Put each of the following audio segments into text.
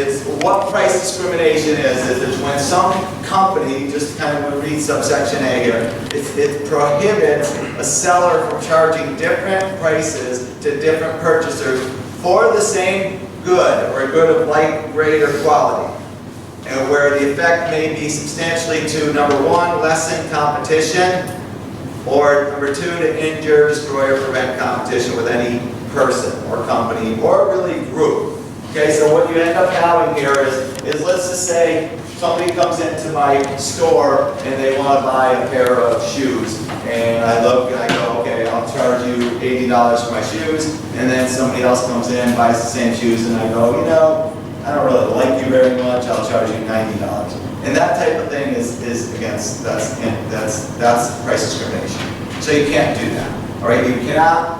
it's what price discrimination is when some company, just kind of read subsection A here, it prohibits a seller from charging different prices to different purchasers for the same good or a good of like, grade, or quality. And where the effect may be substantially to, number one, lessen competition, or number two, to injure, destroy, or prevent competition with any person or company or really group. Okay, so what you end up having here is let's just say somebody comes into my store and they want to buy a pair of shoes. And I look and I go, okay, I'll charge you $80 for my shoes. And then somebody else comes in, buys the same shoes, and I go, you know, I don't really like you very much, I'll charge you $90. And that type of thing is against, that's price discrimination. So you can't do that, all right? You cannot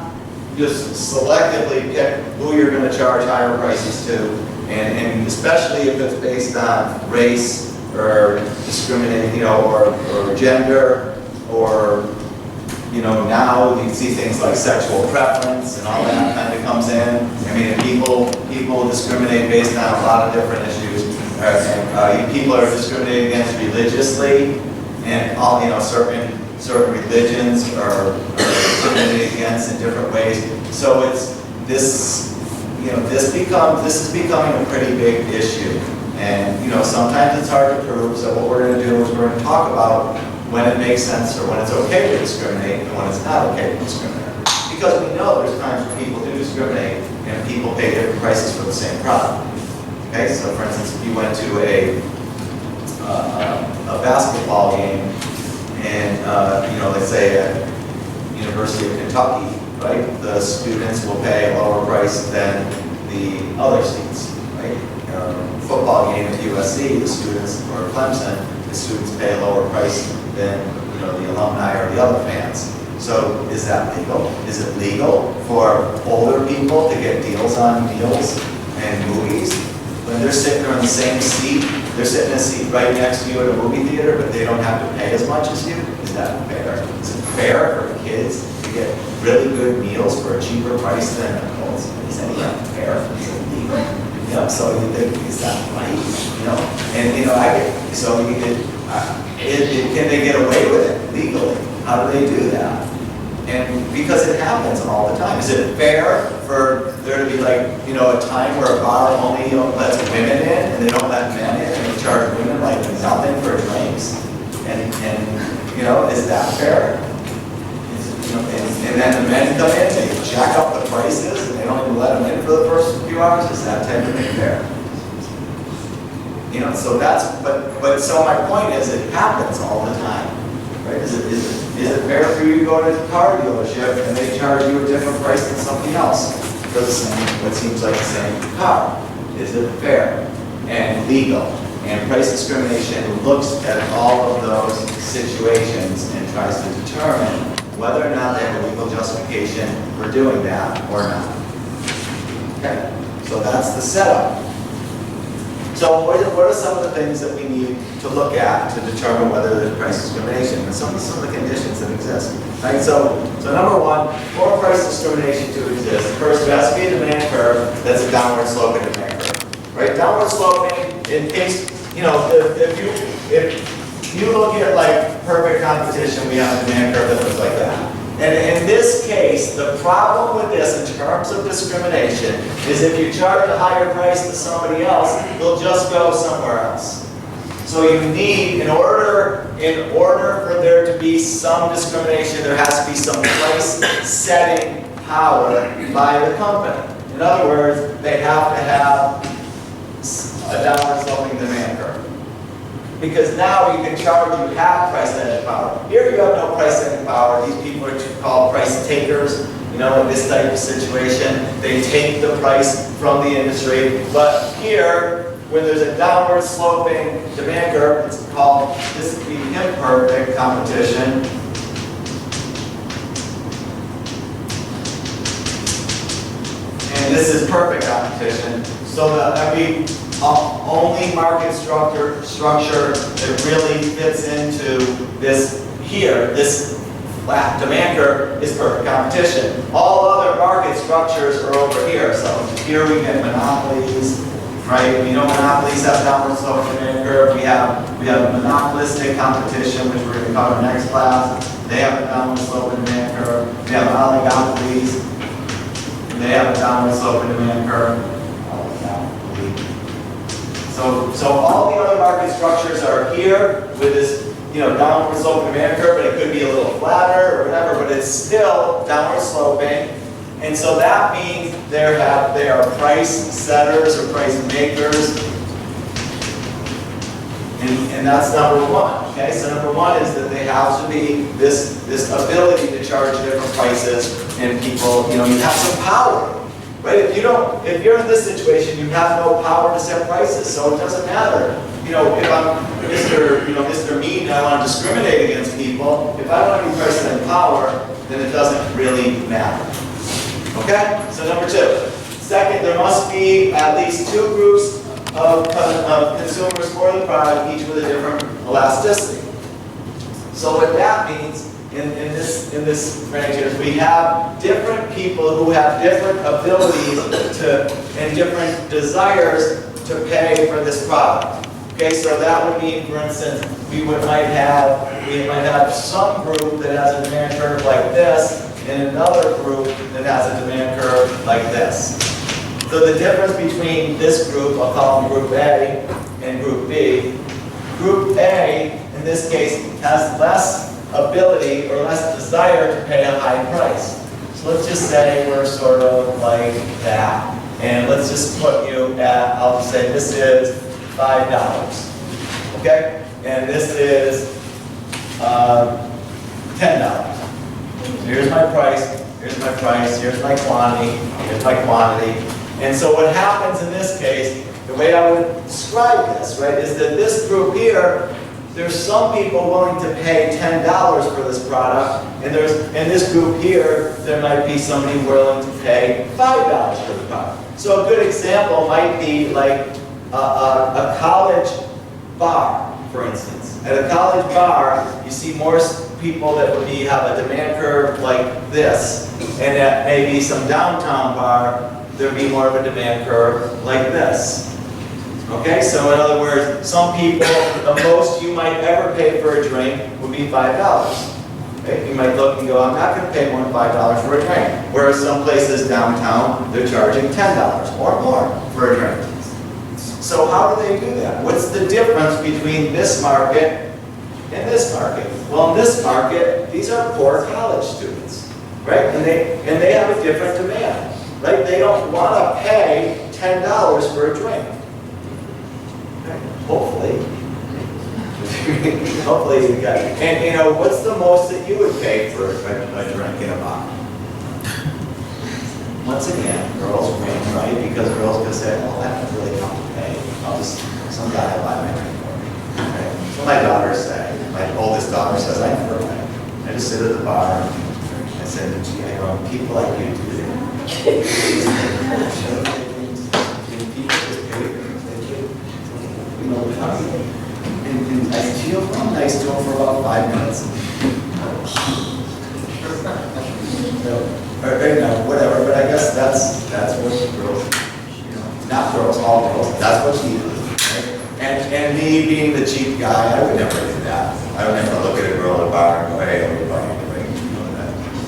just selectively pick who you're going to charge higher prices to, and especially if it's based on race or discriminating, you know, or gender, or, you know, now you see things like sexual preference and all that kind of comes in. I mean, people discriminate based on a lot of different issues. People are discriminated against religiously, and all, you know, certain religions are discriminated against in different ways. So it's this, you know, this is becoming a pretty big issue. And, you know, sometimes it's hard to prove. So what we're going to do is we're going to talk about when it makes sense or when it's okay to discriminate and when it's not okay to discriminate. Because we know there's times when people do discriminate and people pay different prices for the same product. Okay, so for instance, if you went to a basketball game and, you know, let's say at University of Kentucky, right, the students will pay a lower price than the other seats, right? Football game at USC, the students, or Clemson, the students pay a lower price than, you know, the alumni or the other fans. So is that legal? Is it legal for older people to get deals on meals and movies when they're sitting there in the same seat? They're sitting in a seat right next to you at a movie theater, but they don't have to pay as much as you? Is that fair? Is it fair for kids to get really good meals for a cheaper price than adults? Is that fair? Is it legal? You know, so you think, is that right? You know, and you know, can they get away with it legally? How do they do that? And because it happens all the time. Is it fair for there to be, like, you know, a time where a bar only, you know, lets women in and they don't let men in, and they charge women like nothing for drinks? And you know, is that fair? You know, and then the men come in, they jack up the prices, and they don't even let them in for the first few hours. Is that type of thing fair? You know, so that's, but so my point is, it happens all the time, right? Is it fair for you to go to a car dealership and they charge you a different price than something else for the same, what seems like the same car? Is it fair and legal? And price discrimination looks at all of those situations and tries to determine whether or not they have a legal justification for doing that or not. Okay, so that's the setup. So what are some of the things that we need to look at to determine whether there's price discrimination and some of the conditions that exist? Right? So number one, for price discrimination to exist, first there has to be a demand curve that's a downward sloping demand curve. Right? Downward sloping, in case, you know, if you look at like perfect competition, we have a demand curve that looks like that. And in this case, the problem with this in terms of discrimination is if you charge a higher price to somebody else, they'll just go somewhere else. So you need, in order for there to be some discrimination, there has to be some price setting power by the company. In other words, they have to have a downward sloping demand curve. Because now you can charge, you have price setting power. Here you have no price setting power. These people are called price takers. You know, in this type of situation, they take the price from the industry. But here, when there's a downward sloping demand curve, it's called, this would be imperfect competition. And this is perfect competition. So that we only market structure that really fits into this here, this flat demand curve is perfect competition. All other market structures are over here. So here we get monopolies, right? We know monopolies have downward sloping demand curve. We have monopolistic competition, which we're going to cover next class. They have a downward sloping demand curve. We have oligopolies. They have a downward sloping demand curve. So all the other market structures are here with this, downward sloping demand curve, but it could be a little flatter or whatever, but it's still downward sloping. And so that means they are price setters or price makers. And that's number one. Okay, so number one is that they have to be this ability to charge different prices, and people, you have some power. Right? If you're in this situation, you have no power to set prices, so it doesn't matter. If I'm Mr. Meat and I want to discriminate against people, if I don't have any price setting power, then it doesn't really matter. Okay? So number two. Second, there must be at least two groups of consumers for the product, each with a different elasticity. So what that means in this range is we have different people who have different abilities and different desires to pay for this product. Okay, so that would mean, for instance, we might have some group that has a demand curve like this, and another group that has a demand curve like this. So the difference between this group, I'll call them Group A, and Group B. Group A, in this case, has less ability or less desire to pay a high price. So let's just say we're sort of like that. And let's just put you at, I'll just say this is $5. Okay? And this is $10. So here's my price, here's my price, here's my quantity, here's my quantity. And so what happens in this case, the way I would describe this, right, is that this group here, there's some people willing to pay $10 for this product, and in this group here, there might be somebody willing to pay $5 for the product. So a good example might be like a college bar, for instance. At a college bar, you see more people that would have a demand curve like this, and at maybe some downtown bar, there'd be more of a demand curve like this. Okay, so in other words, some people, the most you might ever pay for a drink would be $5. Okay? You might look and go, I'm not going to pay more than $5 for a drink. Whereas some places downtown, they're charging $10 or more for a drink. So how do they do that? What's the difference between this market and this market? Well, in this market, these are poor college students, right? And they have a different demand, right? They don't want to pay $10 for a drink. Hopefully. Hopefully you got it. And what's the most that you would pay for a drink in a bar? Once again, girls win, right? Because girls can say, well, I don't really have to pay. Some guy will buy my drink for me. Right? So my daughters say, my oldest daughter says, I never pay. I just sit at the bar and I say, gee, people like you do that. And I feel nice to them for about 5 minutes. Whatever, but I guess that's what girls, not girls, all girls, that's what she does. Right? And me being the cheap guy, I would never do that. I would never look at a girl at a bar and go, hey, everybody,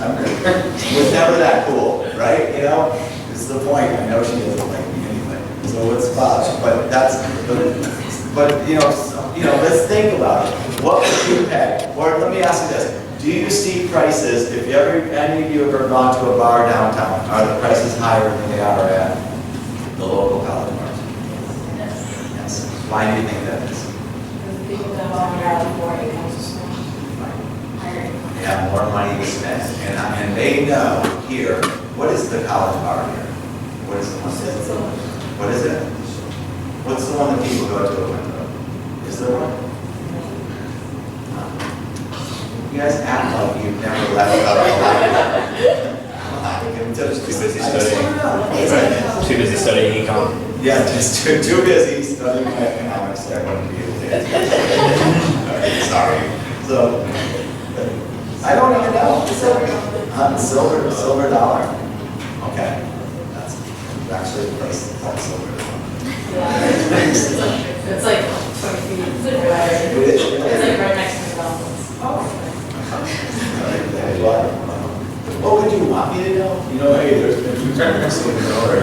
it was never that cool, right? It's the point. I know she doesn't like me anyway. So it's about, but let's think about it. What would you pay? Or let me ask you this. Do you see prices, if any of you have ever gone to a bar downtown, are the prices higher than they are at the local college bars? Yes. Why do you think that is? Because people that are more income to spend. They have more money to spend. And they know here, what is the college bar here? What is the one? What is it? What's the one that people go to at Winthrop? Is there one? You guys act like you've never left out of Too busy studying. Too busy studying econ. Yeah, just too busy studying economics. I wouldn't be able to answer. Sorry. So, I don't even know. Silver dollar. Okay. That's actually the place that's silver dollar. It's like 20 feet away. It's like right next to McDonald's. What would you want me to know? You know, hey, there's been two times in the door.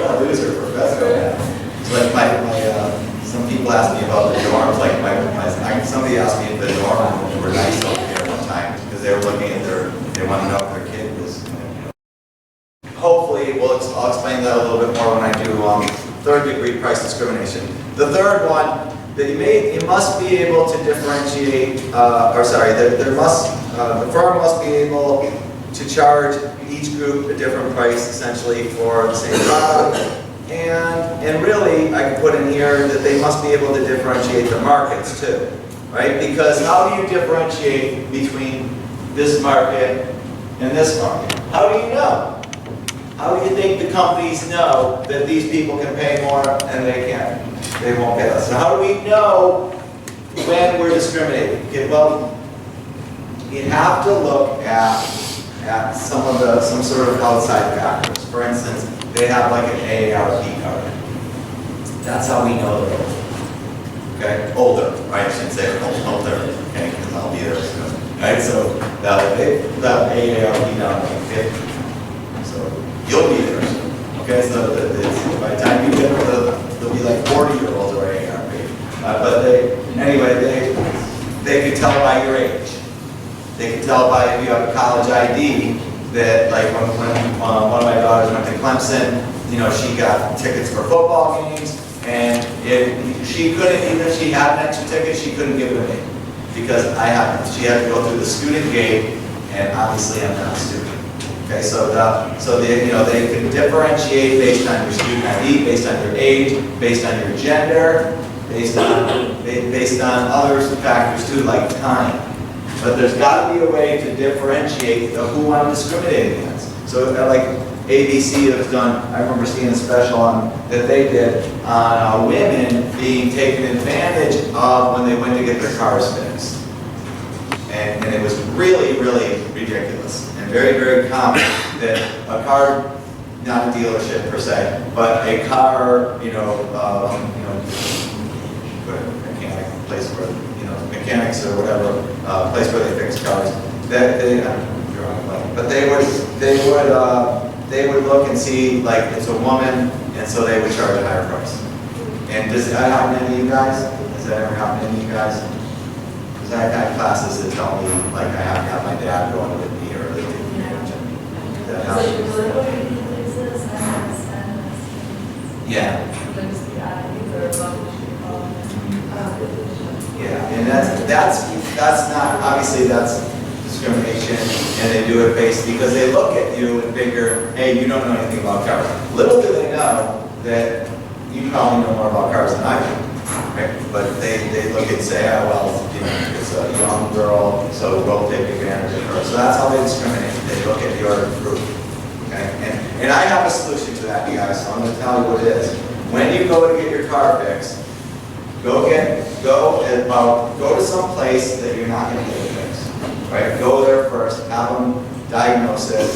What a loser, professor. It's like some people asked me about the dorms, like somebody asked me if the dorms were nice over here one time, because they were looking at they want to know if their kid was, Hopefully, I'll explain that a little bit more when I do third degree price discrimination. The third one, that you must be able to differentiate, the firm must be able to charge each group a different price essentially for the same product. And really, I can put in here that they must be able to differentiate the markets too, right? Because how do you differentiate between this market and this market? How do you know? How do you think the companies know that these people can pay more and they won't pay less? So how do we know when we're discriminating? Okay, well, you have to look at some sort of outside factors. For instance, they have like an AARP card. That's how we know they're old. Okay, older, right? I shouldn't say older, okay, because I'll be there soon. Right, so the AARP now is like 50. So you'll be there soon. Okay, so by the time you get there, they'll be like 40-year-olds or AARP. But they can tell by your age. They can tell by if you have a college ID that, like when one of my daughters went to Clemson, she got tickets for football games, and if she couldn't, even if she had an extra ticket, she couldn't give it to me because she had to go through the student gate, and obviously I'm not a student. Okay, so they can differentiate based on your student ID, based on your age, based on your gender, based on other factors too, like time. But there's got to be a way to differentiate who I'm discriminating against. So like ABC has done, I remember seeing a special that they did on women being taken advantage of when they went to get their cars fixed. And it was really, really ridiculous and very, very common that a car, not a dealership per se, but a car, place where, mechanics or whatever, place where they fix cars, but they would look and see, like, it's a woman, and so they would charge a higher price. And does that happen to any of you guys? Does that ever happen to any of you guys? Because I've had classes that tell me, like, I have to have my dad going with me, or they take me. That happens. Yeah. Yeah, and that's not, obviously that's discrimination, and they do it because they look at you and figure, hey, you don't know anything about cars. Little do they know that you probably know more about cars than I do. Okay? But they look and say, oh, well, it's a young girl, so we'll take advantage of her. So that's how they discriminate. They look at your group. Okay? And I have a solution to that, you guys, so I'm going to tell you what it is. When you go to get your car fixed, go to some place that you're not going to get it fixed. Right? Go there first, have them diagnose it,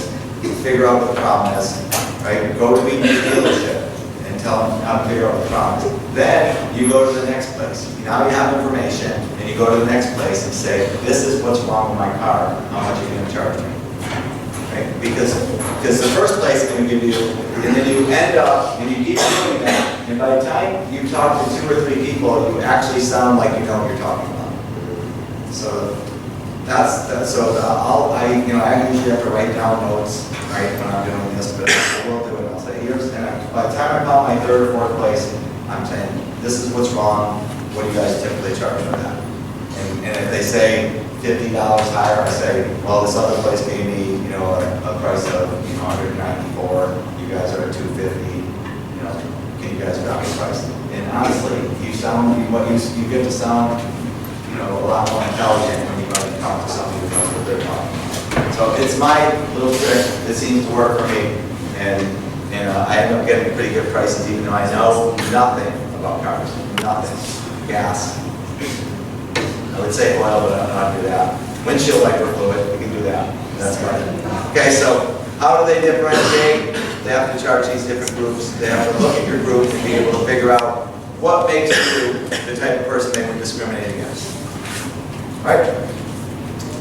figure out what the problem is. Right? Go to the dealership and tell them how to figure out what the problem is. Then you go to the next place. Now you have information, and you go to the next place and say, this is what's wrong with my car. How much are you going to charge me? Right? Because the first place is going to give you, and then you end up, and you keep doing that, and by the time you talk to 2 or 3 people, you actually sound like you know what you're talking about. So I usually have to write down notes, right, when I'm doing this, but I will do it. I'll say, by the time I call my 3rd or 4th place, I'm saying, this is what's wrong. What do you guys typically charge for that? And if they say $50 higher, I say, well, this other place gave me, a price of, $194. You guys are at $250. Can you guys drop the price? And honestly, you get to sound, a lot more intelligent when you talk to somebody who knows what they're talking about. So it's my little trick that seems to work for me, and I end up getting pretty good prices, even though I know nothing about cars, nothing. Gas. I would say oil, but I'm not do that. Windshield wiper fluid, we can do that. That's right. Okay, so how do they differentiate? they have to charge these different groups. They have to look at your group and be able to figure out what makes you the type of person they would discriminate against. Right?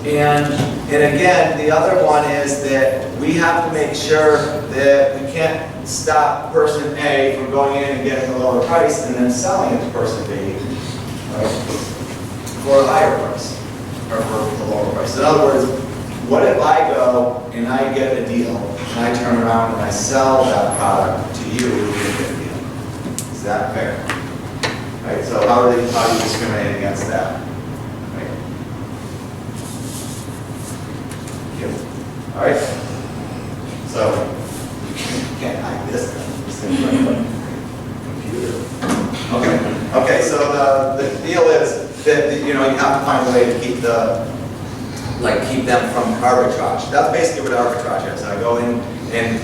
And again, the other one is that we have to make sure that we can't stop person A from going in and getting a lower price and then selling it to person B, right, for a higher price, or for a lower price. In other words, what if I go and I get a deal, and I turn around and I sell that product to you and you get a deal? Is that fair? Right, so how do you discriminate against that? Right. All right. So you can't hide this thing right on the computer. Okay. So the deal is that you have to find a way to keep keep them from arbitrage. That's basically what arbitrage is. I go in and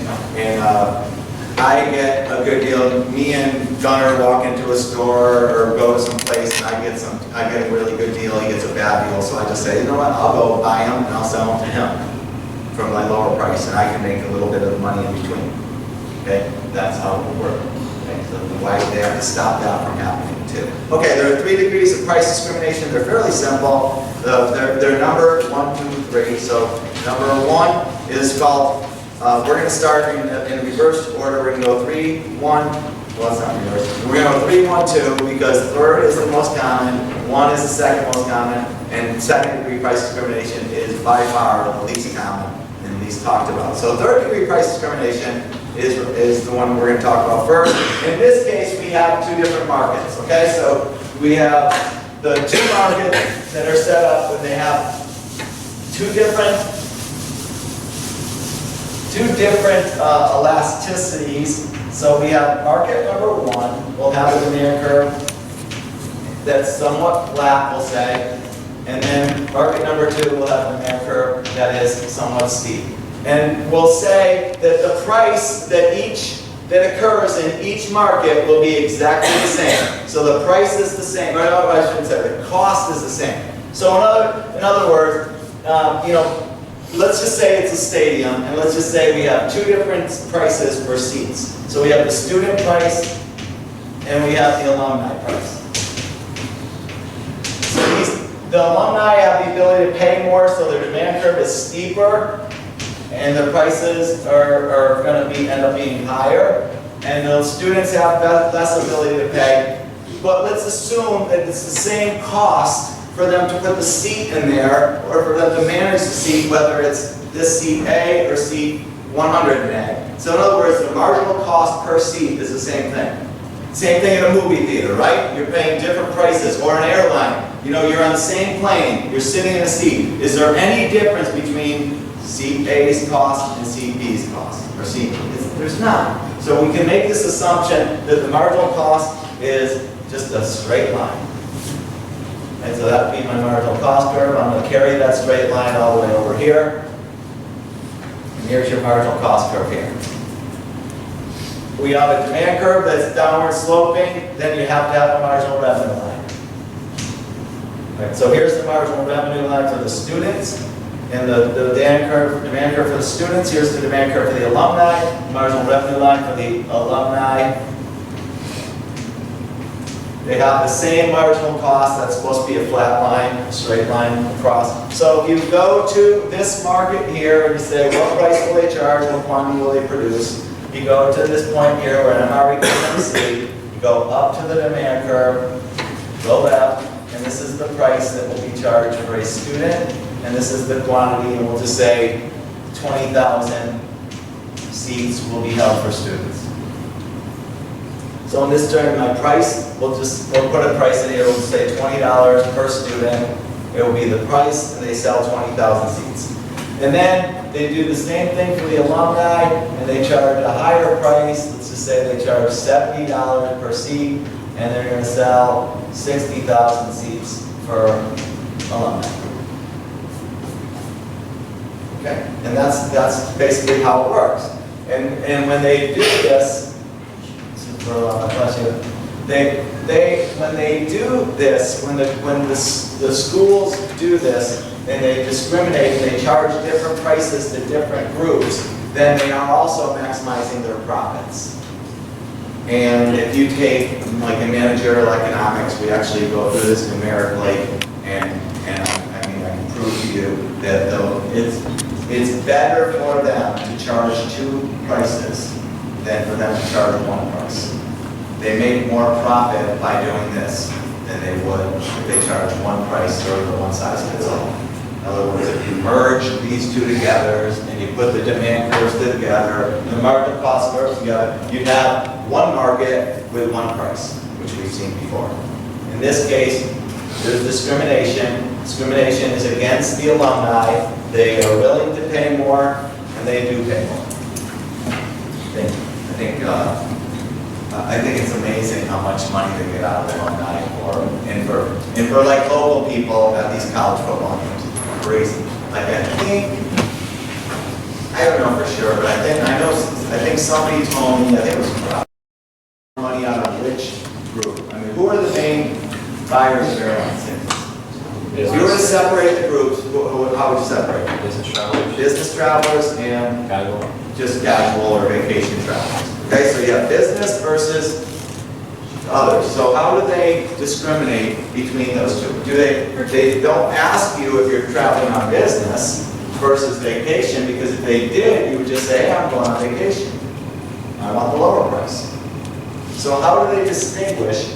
I get a good deal. Me and Gunnar walk into a store or go to some place and I get a really good deal. He gets a bad deal, so I just say, you know what? I'll go buy them and I'll sell them to him from my lower price, and I can make a little bit of money in between. Okay, that's how it will work. Okay, so why they have to stop that from happening too. Okay, there are 3 degrees of price discrimination. They're fairly simple. They're numbered 1, 2, 3. So number 1 is called. We're going to start in reverse order. We're going to go 3, 1. Well, it's not reverse. We're going to go 3, 1, 2 because third is the most common, 1 is the second most common, and second degree price discrimination is by far the least common and least talked about. So third degree price discrimination is the one we're going to talk about first. In this case, we have 2 different markets. Okay, so we have the 2 markets that are set up when they have two different elasticities. So we have market number 1, we'll have a demand curve that's somewhat flat, we'll say. And then market number 2 will have a demand curve that is somewhat steep. And we'll say that the price that occurs in each market will be exactly the same. So the price is the same, or no, I shouldn't say, the cost is the same. So in other words, let's just say it's a stadium, and let's just say we have 2 different prices for seats. So we have the student price, and we have the alumni price. So the alumni have the ability to pay more, so their demand curve is steeper, and the prices are going to end up being higher. And the students have less ability to pay. But let's assume that it's the same cost for them to put the seat in there, or for them to manage the seat, whether it's this seat A or seat 100A. So in other words, the marginal cost per seat is the same thing. Same thing in a movie theater, right? You're paying different prices, or an airline. You're on the same plane, you're sitting in a seat. Is there any difference between seat A's cost and seat B's cost? Or seat? There's not. So we can make this assumption that the marginal cost is just a straight line. And so that would be my marginal cost curve. I'm going to carry that straight line all the way over here. And here's your marginal cost curve here. We have a demand curve that's downward sloping, then you have to have a marginal revenue line. Right, so here's the marginal revenue line for the students, and the demand curve for the students. Here's the demand curve for the alumni, marginal revenue line for the alumni. They have the same marginal cost. That's supposed to be a flat line, a straight line across. So if you go to this market here and you say, what price will they charge, what quantity will they produce? You go to this point here where I'm already going to see. You go up to the demand curve, go left, and this is the price that will be charged for a student, and this is the quantity, and we'll just say 20,000 seats will be held for students. So in this term, my price, we'll put a price in here, we'll say $20 per student. It will be the price, and they sell 20,000 seats. And then they do the same thing for the alumni, and they charge a higher price. Let's just say they charge $70 per seat, and they're going to sell 60,000 seats for alumni. Okay, and that's basically how it works. And when they do this, when they do this, when the schools do this, and they discriminate and they charge different prices to different groups, then they are also maximizing their profits. And if you take, like in managerial economics, we actually go through this numerically, and I mean, I can prove to you that though it's better for them to charge 2 prices than for them to charge 1 price. They make more profit by doing this than they would if they charge 1 price or the one size fits all. In other words, if you merge these 2 together and you put the demand curves together, the market cost curves together, you have 1 market with 1 price, which we've seen before. In this case, there's discrimination. Discrimination is against the alumni. They are willing to pay more, and they do pay more. I think it's amazing how much money they get out of alumni and for like local people at these college football games. Crazy. Like I don't know for sure, but I think somebody told me, I think it was money out of which group. I mean, who are the main buyers of airline tickets? If you were to separate the groups, how would you separate them? Business travelers. Business travelers and Casual. just casual or vacation travelers. Okay, so you have business versus others. So how do they discriminate between those 2? They don't ask you if you're traveling on business versus vacation, because if they did, you would just say, hey, I'm going on vacation. I want the lower price. So how do they distinguish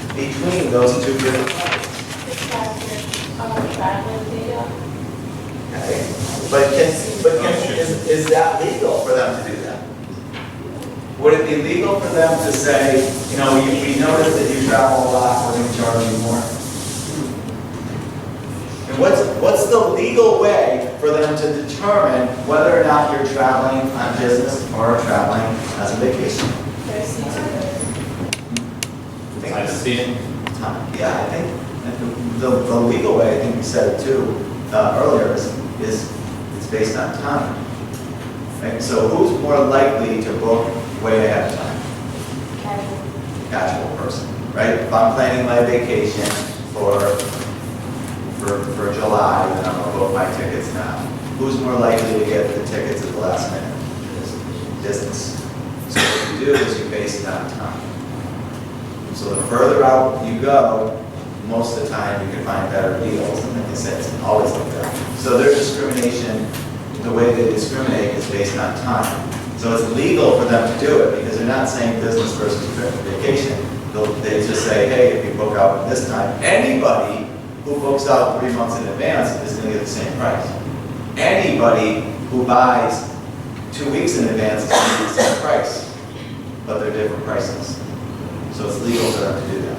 between those 2 different prices? Okay. But is that legal for them to do that? Would it be legal for them to say, you know, we noticed that you travel a lot, we're going to charge you more? And what's the legal way for them to determine whether or not you're traveling on business or traveling as a vacation? I've seen. Yeah, I think the legal way, I think you said it too earlier, is it's based on time. Right? So who's more likely to book way ahead of time? Casual person, right? If I'm planning my vacation for July, then I'm gonna book my tickets now. Who's more likely to get the tickets at the last minute? Business. So what you do is you base it on time. So the further out you go, most of the time you can find better deals, and like I said, it's always like that. So their discrimination, the way they discriminate is based on time. So it's legal for them to do it because they're not saying business versus vacation. They just say, hey, if you book out this time, anybody who books out 3 months in advance is going to get the same price. Anybody who buys 2 weeks in advance is going to get the same price, but they're different prices. So it's legal for them to do that.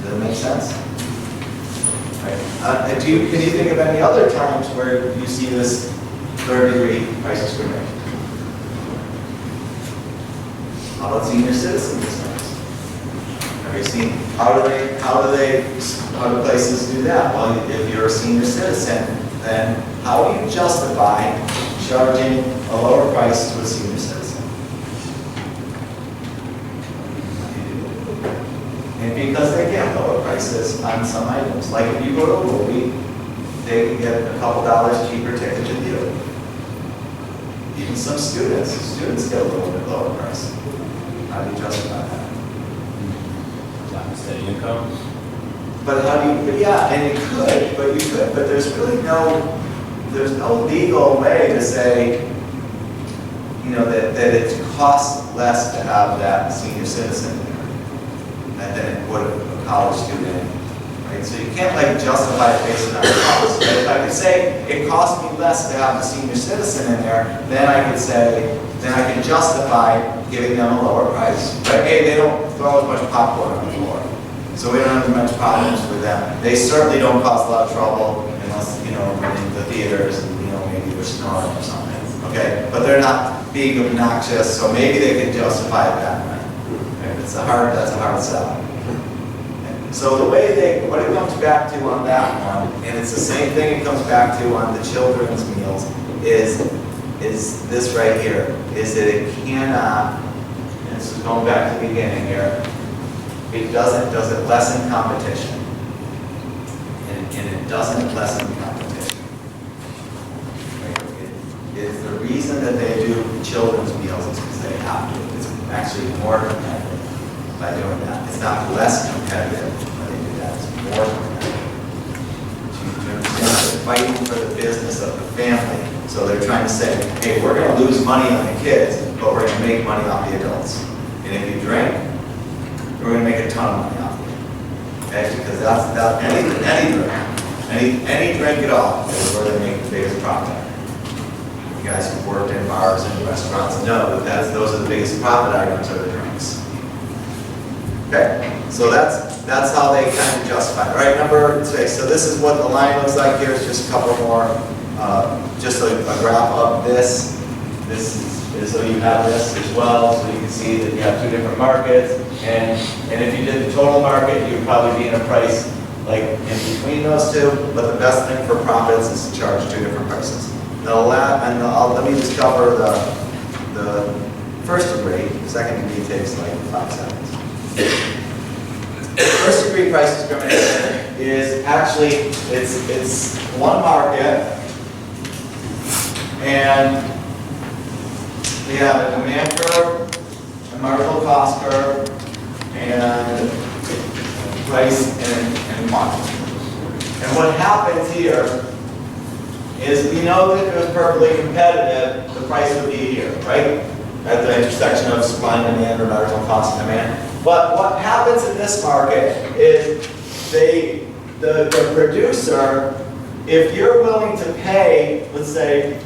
Does that make sense? Right. Can you think of any other times where you see this third-degree price discrimination? How about senior citizen discounts? Have you seen how do places do that? Well, if you're a senior citizen, then how do you justify charging a lower price to a senior citizen? And because they get lower prices on some items, like if you go to a movie, they can get a couple dollars cheaper ticket than you. Even some students get a little bit lower price. How do you justify that? Not steady income. But how do you? But yeah, and you could, but there's really no legal way to say, you know, that it costs less to have that senior citizen than it would a college student, right? So you can't like justify it based on the cost. But if I could say it cost me less to have the senior citizen in there, then I could say, then I can justify giving them a lower price. But hey, they don't throw as much popcorn on the floor, so we don't have as much problems with them. They certainly don't cause a lot of trouble unless, you know, in the theaters, and, you know, maybe they're snoring or something. Okay, but they're not being obnoxious, so maybe they can justify it that way. That's a hard sell. So the way what it comes back to on that one, and it's the same thing it comes back to on the children's meals, is this right here, is that it cannot, and this is going back to the beginning here, does it lessen competition? And it doesn't lessen competition. is the reason that they do children's meals is because they have to. It's actually more competitive by doing that. It's not less competitive when they do that, it's more competitive. Do you understand? They're fighting for the business of the family. So they're trying to say, hey, we're going to lose money on the kids, but we're going to make money off the adults. And if you drink, we're going to make a ton of money off of you. Okay? Because that's any drink. Any drink at all is where they make the biggest profit. You guys who've worked in bars and restaurants know that those are the biggest profit items are the drinks. Okay, so that's how they kind of justify it. All right, number 6. So this is what the line looks like. Here's just a couple more, just a graph of this. This is so you have this as well, so you can see that you have 2 different markets. And if you did the total market, you'd probably be in a price like in between those two. But the best thing for profits is to charge 2 different prices. Let me just cover the first degree. The second degree takes like 5 seconds. First degree price discrimination is actually, it's one market, and we have a demand curve, a marginal cost curve, and price and market. And what happens here is we know that if it was perfectly competitive, the price would be here, right? At the intersection of supply and demand or marginal cost and demand. But what happens in this market is the producer, if you're willing to pay, let's say,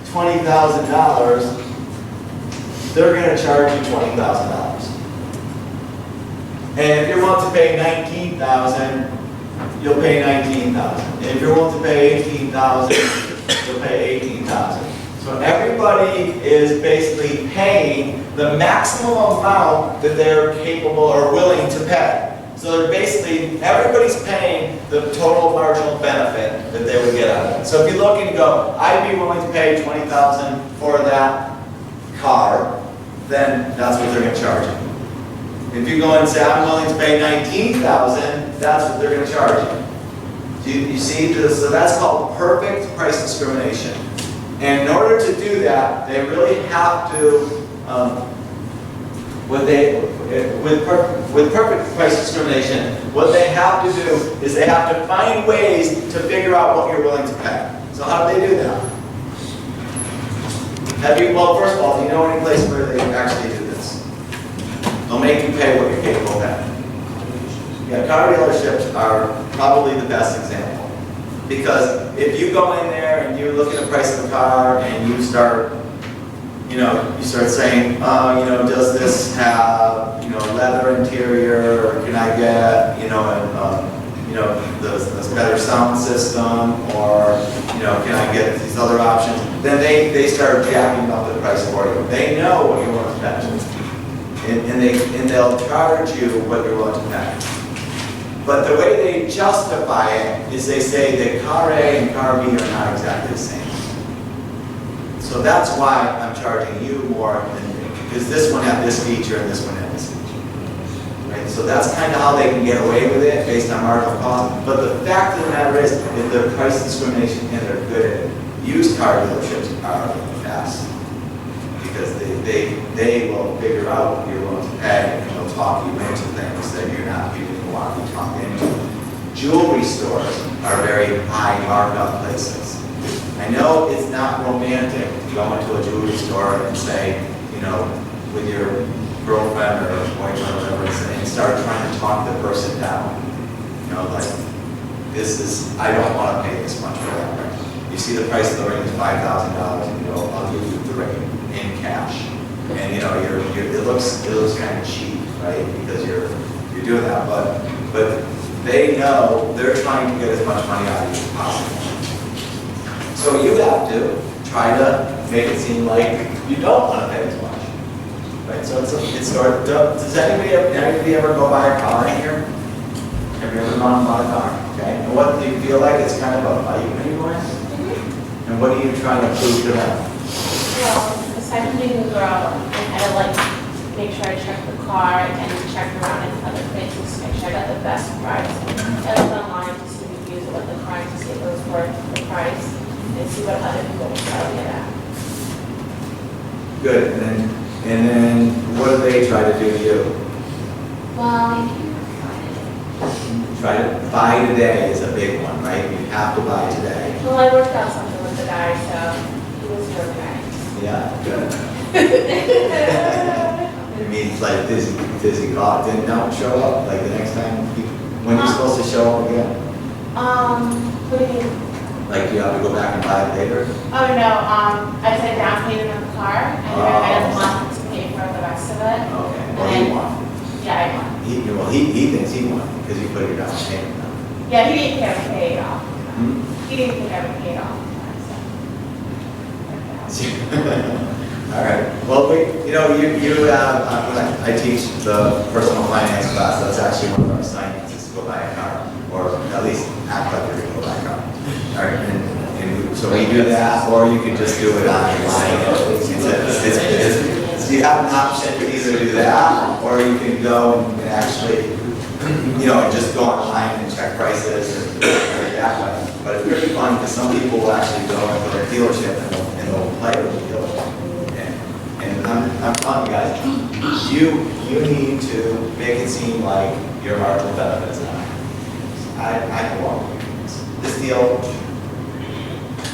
$20,000, they're going to charge you $20,000. And if you're willing to pay $19,000, you'll pay $19,000. And if you're willing to pay $18,000, you'll pay $18,000. So everybody is basically paying the maximum amount that they're capable or willing to pay. So they're basically, everybody's paying the total marginal benefit that they would get out of it. So if you look and you go, I'd be willing to pay $20,000 for that car, then that's what they're going to charge you. If you go and say, I'm willing to pay $19,000, that's what they're going to charge you. You see, so that's called perfect price discrimination. And in order to do that, they really have to, with perfect price discrimination, what they have to do is they have to find ways to figure out what you're willing to pay. So how do they do that? Well, first of all, do you know any place where they actually do this? They'll make you pay what you're capable of paying. Yeah, car dealerships are probably the best example. Because if you go in there and you look at the price of a car and you start saying, does this have, leather interior, or can I get, this better sound system, or, can I get these other options? Then they start jacking up the price for you. They know what you're willing to pay. And they'll charge you what you're willing to pay. But the way they justify it is they say that car A and car B are not exactly the same. So that's why I'm charging you more because this one had this feature and this one had this feature. Right? So that's kind of how they can get away with it based on marginal cost. But the fact of the matter is that they're price discrimination and they're good at it. Used car dealerships are the best because they will figure out what you're willing to pay and they'll talk you into things that you're not people want to be talked into. Jewelry stores are very high markup places. I know it's not romantic to go into a jewelry store and say, with your girlfriend or boyfriend or whatever, and start trying to talk the person down. I don't want to pay this much for that ring. You see the price of the ring is $5,000 and you go, I'll give you the ring in cash. And it looks kind of cheap, right? Because you're doing that, but they know they're trying to get as much money out of you as possible. So you have to try to make it seem like you don't want to pay as much, right? So does anybody ever go buy a car in here? Have you ever gone and bought a car? Okay. And what do you feel like it's kind of a fight anyway? Mm-hmm. And what are you trying to prove to them? Well, aside from being a girl, I had to make sure I checked the car and check around in other places to make sure I got the best price. I looked online to see reviews of what the car to see if it was worth the price. and see what other people will tell you that. Good, and then what do they try to do to you? Well, Try to buy today is a big one, right? You have to buy today. well, I worked out something with the guy, so he was real nice. Yeah, good. It means like dizzy God, then don't show up, like the next time, when you're supposed to show up again? What do you mean? Like you have to go back and buy it later? Oh, no, I said down payment on the car, and then I had a month to pay for the rest of it. Okay, what do you want? Yeah, I won. He thinks he won, because you put your down payment down. Yeah, he didn't think I would pay it off. Hmm? He didn't think I would pay it off. So. All right, well, I teach the personal finance class, that's actually one of our assignments, is to go buy a car, or at least act like you're gonna go buy a car. All right, so we do that, or you can just do it online. So you have an option to either do that, or you can go and actually, just go online and check prices and that way. But it's pretty fun, because some people will actually go into the dealership and they'll play with the dealership. And I'm telling you guys, you need to make it seem like your marginal benefit is not. I can walk with you. This deal,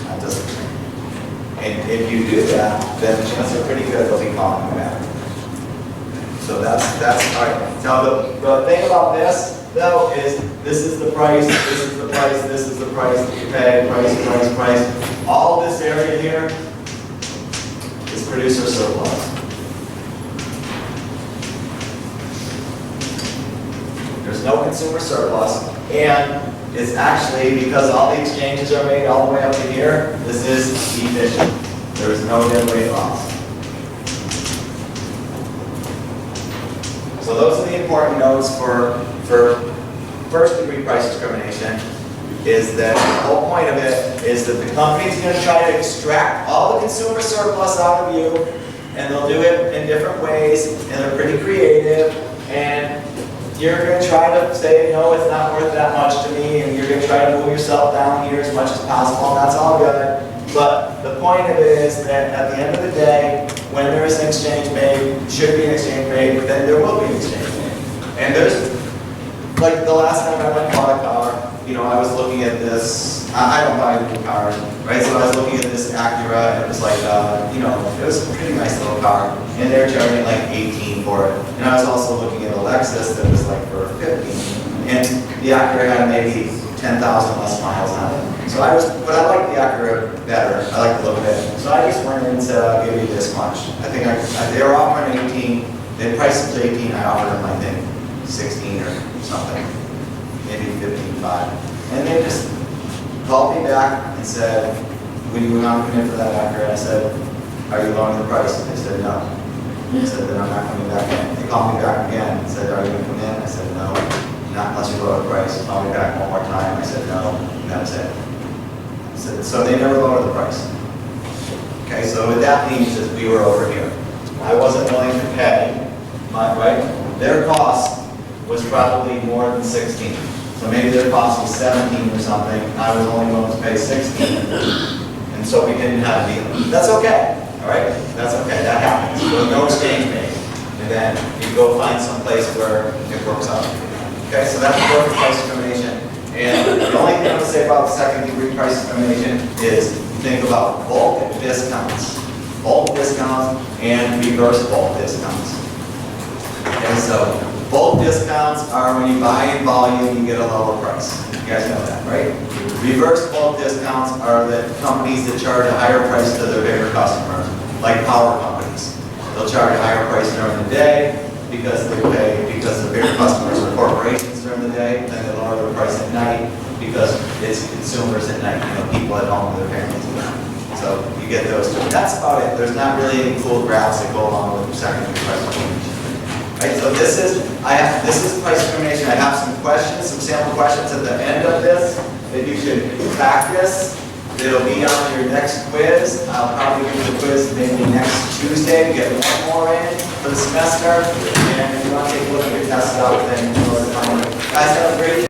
that doesn't. And if you do that, then the chances are pretty good they'll be calling you back. So that's all right. Now the thing about this though is this is the price, this is the price, this is the price that you pay, price. All this area here is producer surplus. There's no consumer surplus, and it's actually, because all the exchanges are made all the way up to here, this is efficient. There's no dead weight loss. So those are the important notes for first degree price discrimination, is that the whole point of it is that the company's going to try to extract all the consumer surplus out of you, and they'll do it in different ways, and they're pretty creative, and you're going to try to say, no, it's not worth that much to me, and you're going to try to move yourself down here as much as possible, and that's all good. But the point of it is that at the end of the day, when there is an exchange made, should be an exchange made, then there will be an exchange made. And there's, like the last time I went and bought a car, I was looking at this, I don't buy new cars, right? So I was looking at this Acura, and it was like, it was a pretty nice little car, and they were charging like 18 for it. And I was also looking at a Lexus that was like for 15, and the Acura had maybe 10,000 less miles on it. But I like the Acura better. I like the look of it. So I just went and said, I'll give you this much. I think they were offering 18. They priced it to 18. I offered them, I think, 16 or something, maybe 15.5. And they just called me back and said, "Will you not come in for that Acura?" I said, "Are you lowering the price?" They said, "No." I said, "Then I'm not coming back in." They called me back again and said, "Are you going to come in?" I said, "No, not unless you lower the price." Called me back one more time. I said, "No," and that was it. So they never lowered the price. Okay, so what that means is we were over here. I wasn't willing to pay, their cost was probably more than 16. So maybe their cost was 17 or something. I was only willing to pay 16. And so we didn't have a deal. That's okay, all right? That's okay, that happens. There was no exchange made. And then you go find some place where it works out. Okay, so that's the price discrimination. And the only thing I'm going to say about the second degree price discrimination is think about bulk discounts and reverse bulk discounts. Okay, so bulk discounts are when you buy in volume, you get a lower price. You guys know that, right? Reverse bulk discounts are the companies that charge a higher price to their bigger customers, like power companies. They'll charge a higher price during the day because the bigger customers are corporations during the day, then they lower the price at night because it's consumers at night, people at home with their families. So you get those two. That's about it. There's not really any cool graphs that go along with secondary price discrimination. Right, so this is price discrimination. I have some questions, some sample questions at the end of this that you should practice. It'll be on your next quiz. I'll probably give you the quiz maybe next Tuesday to get one more in for the semester. And if you want to take a look at your test out, then you know what to find. Guys, have a great day.